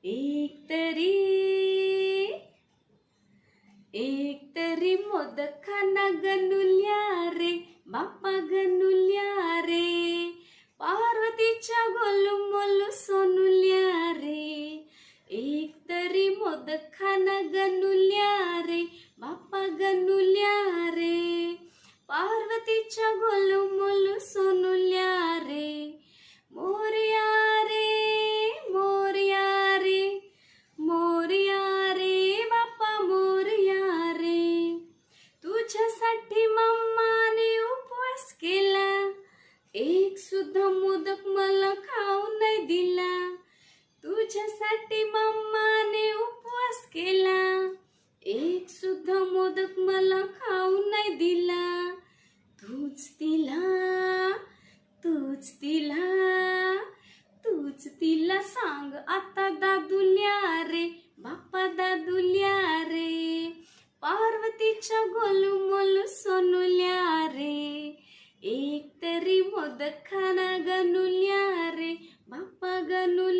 एक तरी मोदक खाना गनुल्या रे बाप्पा गनुल्या रे, पार्वतीच्या गोलू मोलू सोनुल्या रे. एक तरी मोदक खाना गनुल्या रे बाप्पा गनुल्या रे, पार्वतीच्या गोलू मोलू सोनुल्या रे. मोरया रे मोरया रे मोरया रे बाप्पा मोरया रे, तुझ्यासाठी मम्माने उपवास केला, एक सुद्धा मोदक मला खाऊ नाही दिला. तुझ्यासाठी मम्माने उपवास केला, एक सुद्धा मोदक मला खाऊ नाही दिला. तूच तिला सांग आता दादुल्या रे बाप्पा दादुल्या रे, पार्वतीच्या गोलू मोलू सोनुल्या रे. एक तरी मोदक खाना गनुल्या रे बाप्पा गनुल्या